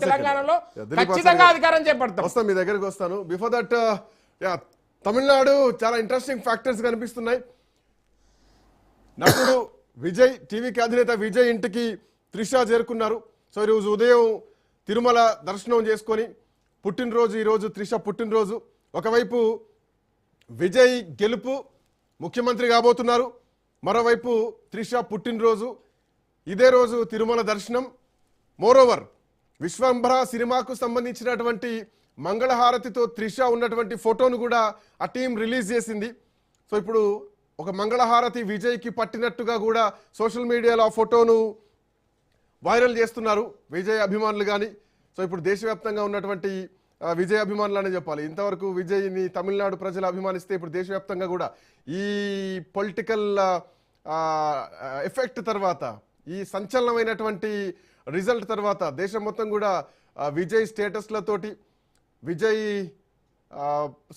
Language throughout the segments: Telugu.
తెలంగాణలో ఖచ్చితంగా అధికారం చేపడతాం. వస్తాను మీ దగ్గరికి వస్తాను. బిఫోర్ దట్ తమిళనాడు చాలా ఇంట్రెస్టింగ్ ఫ్యాక్టర్స్ కనిపిస్తున్నాయి. నటుడు విజయ్, టీవీకి అధినేత విజయ్ ఇంటికి త్రిష చేరుకున్నారు. సో ఈరోజు ఉదయం తిరుమల దర్శనం చేసుకొని పుట్టినరోజు, ఈరోజు త్రిష పుట్టినరోజు. ఒకవైపు విజయ్ గెలుపు, ముఖ్యమంత్రి కాబోతున్నారు. మరోవైపు త్రిష పుట్టినరోజు, ఇదే రోజు తిరుమల దర్శనం. మోరోవర్ విశ్వంభర సినిమాకు సంబంధించినటువంటి మంగళహారతితో త్రిష ఉన్నటువంటి ఫోటోను కూడా ఆ టీం రిలీజ్ చేసింది. సో ఇప్పుడు ఒక మంగళహారతి విజయ్కి పట్టినట్టుగా కూడా సోషల్ మీడియాలో ఆ ఫోటోను వైరల్ చేస్తున్నారు విజయ్ అభిమానులు కానీ. సో ఇప్పుడు దేశవ్యాప్తంగా ఉన్నటువంటి విజయ్ అభిమానులు అనే చెప్పాలి. ఇంతవరకు విజయ్ని తమిళనాడు ప్రజలు అభిమానిస్తే ఇప్పుడు దేశవ్యాప్తంగా కూడా ఈ పొలిటికల్ ఎఫెక్ట్ తర్వాత, ఈ సంచలనమైనటువంటి రిజల్ట్ తర్వాత దేశం మొత్తం కూడా విజయ్ స్టేటస్లతోటి, విజయ్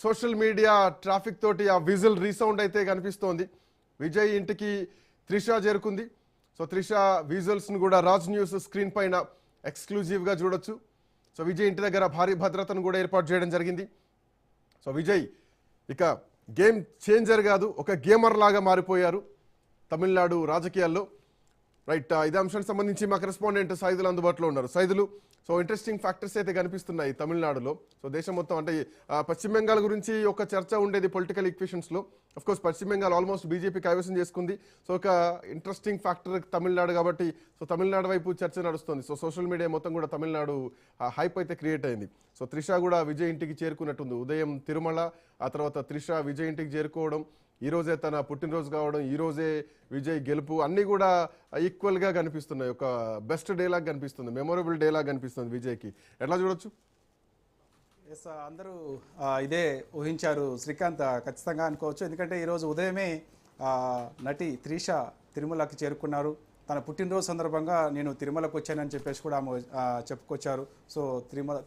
సోషల్ మీడియా ట్రాఫిక్ తోటి ఆ విజిల్ రీసౌండ్ అయితే కనిపిస్తోంది. విజయ్ ఇంటికి త్రిష చేరుకుంది. సో త్రిష విజువల్స్ను కూడా రాజ్ న్యూస్ స్క్రీన్ పైన ఎక్స్క్లూజివ్గా చూడొచ్చు. సో విజయ్ ఇంటి దగ్గర భారీ భద్రతను కూడా ఏర్పాటు చేయడం జరిగింది. సో విజయ్ ఇక గేమ్ చేంజర్ కాదు, ఒక గేమర్ లాగా మారిపోయారు తమిళనాడు రాజకీయాల్లో. రైట్, ఇదే అంశానికి సంబంధించి మా కరెస్పాండెంట్ సైదులు అందుబాటులో ఉన్నారు. సైదులు, సో ఇంట్రెస్టింగ్ ఫ్యాక్టర్స్ అయితే కనిపిస్తున్నాయి తమిళనాడులో. సో దేశం మొత్తం అంటే పశ్చిమ బెంగాల్ గురించి ఒక చర్చ ఉండేది పొలిటికల్ ఈక్వేషన్స్లో. అఫ్ కోర్స్ పశ్చిమ బెంగాల్ ఆల్మోస్ట్ బీజేపీ కైవసం చేసుకుంది. సో ఒక ఇంట్రెస్టింగ్ ఫ్యాక్టర్ తమిళనాడు కాబట్టి సో తమిళనాడు వైపు చర్చ నడుస్తుంది. సో సోషల్ మీడియా మొత్తం కూడా తమిళనాడు హైప్ అయితే క్రియేట్ అయింది. సో త్రిష కూడా విజయ్ ఇంటికి చేరుకున్నట్టుంది. ఉదయం తిరుమల, ఆ తర్వాత త్రిష విజయ్ ఇంటికి చేరుకోవడం, ఈరోజే తన పుట్టినరోజు కావడం, ఈరోజే విజయ్ గెలుపు, అన్నీ కూడా ఈక్వల్గా కనిపిస్తున్నాయి. ఒక బెస్ట్ డేలాగా కనిపిస్తుంది, మెమొరబుల్ డేలాగా కనిపిస్తుంది విజయ్కి. ఎట్లా చూడొచ్చు? ఎస్, అందరూ ఇదే ఊహించారు శ్రీకాంత్, ఖచ్చితంగా అనుకోవచ్చు. ఎందుకంటే ఈరోజు ఉదయమే నటి త్రిష తిరుమలకి చేరుకున్నారు. తన పుట్టినరోజు సందర్భంగా నేను తిరుమలకు వచ్చానని చెప్పేసి కూడా ఆమె చెప్పుకొచ్చారు. సో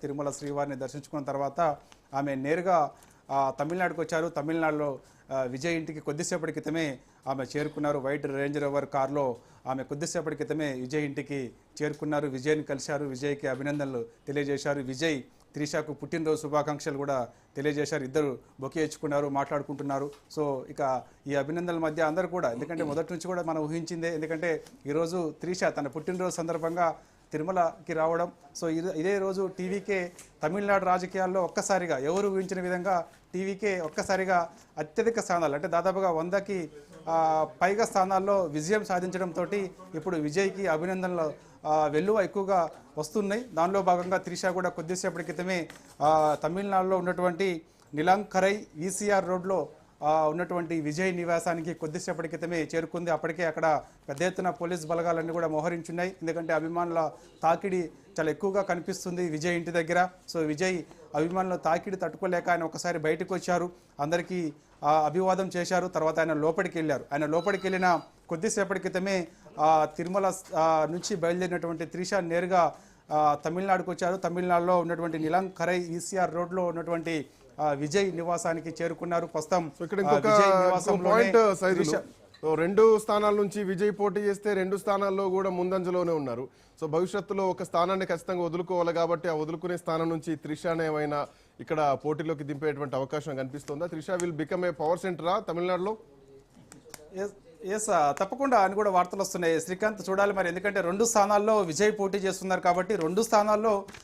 తిరుమల శ్రీవారిని దర్శించుకున్న తర్వాత ఆమె నేరుగా తమిళనాడుకు వచ్చారు. తమిళనాడులో విజయ్ ఇంటికి కొద్దిసేపటి క్రితమే ఆమె చేరుకున్నారు. వైట్ రేంజ్ రోవర్ కార్లో ఆమె కొద్దిసేపటి క్రితమే విజయ్ ఇంటికి చేరుకున్నారు. విజయ్ని కలిశారు, విజయ్కి అభినందనలు తెలియజేశారు. విజయ్ త్రిషకు పుట్టినరోజు శుభాకాంక్షలు కూడా తెలియజేశారు. ఇద్దరు బొకే ఇచ్చుకున్నారు, మాట్లాడుకుంటున్నారు. సో ఇక ఈ అభినందనల మధ్య అందరూ కూడా, ఎందుకంటే మొదటి నుంచి కూడా మనం ఊహించిందే, ఎందుకంటే ఈరోజు త్రిష తన పుట్టినరోజు సందర్భంగా తిరుమలకి రావడం. సో ఇదే రోజు టీవీకే తమిళనాడు రాజకీయాల్లో ఒక్కసారిగా ఎవరు ఊహించిన విధంగా టీవీకే ఒక్కసారిగా అత్యధిక స్థానాలు, అంటే దాదాపుగా 100కి పైగా స్థానాల్లో విజయం సాధించడంతో ఇప్పుడు విజయ్కి అభినందనలు వెల్లువ ఎక్కువగా వస్తున్నాయి. దానిలో భాగంగా త్రిష కూడా కొద్దిసేపటి క్రితమే తమిళనాడులో ఉన్నటువంటి నిలంకరై ఈసీఆర్ రోడ్లో ఉన్నటువంటి విజయ్ నివాసానికి కొద్దిసేపటి క్రితమే చేరుకుంది. అప్పటికే అక్కడ పెద్ద ఎత్తున పోలీస్ బలగాలన్నీ కూడా మోహరించున్నాయి. ఎందుకంటే అభిమానుల తాకిడి చాలా ఎక్కువగా కనిపిస్తుంది విజయ్ ఇంటి దగ్గర. సో విజయ్ అభిమానుల తాకిడి తట్టుకోలేక ఆయన ఒకసారి బయటకు వచ్చారు, అందరికీ అభివాదం చేశారు. తర్వాత ఆయన లోపలికి వెళ్ళారు. ఆయన లోపలికి వెళ్ళిన కొద్దిసేపటి క్రితమే తిరుమల నుంచి బయలుదేరినటువంటి త్రిష నేరుగా తమిళనాడుకు వచ్చారు. తమిళనాడులో ఉన్నటువంటి నిలంకరై ఈసీఆర్ రోడ్లో ఉన్నటువంటి విజయ్ నివాసానికి చేరుకున్నారు. ప్రస్తుతం రెండు స్థానాల నుంచి విజయ్ పోటీ చేస్తే 2 స్థానాల్లో కూడా ముందంజలోనే ఉన్నారు. సో భవిష్యత్తులో ఒక స్థానాన్ని ఖచ్చితంగా వదులుకోవాలి కాబట్టి ఆ వదులుకునే స్థానం నుంచి త్రిషానే ఏమైనా ఇక్కడ పోటీలోకి దింపేటువంటి అవకాశం కనిపిస్తుందా? Trisha will become a power సెంటరా తమిళనాడులో? ఎస్, తప్పకుండా అని కూడా వార్తలు వస్తున్నాయి శ్రీకాంత్. చూడాలి మరి, ఎందుకంటే 2 స్థానాల్లో విజయ్ పోటీ చేస్తున్నారు కాబట్టి 2 స్థానాల్లో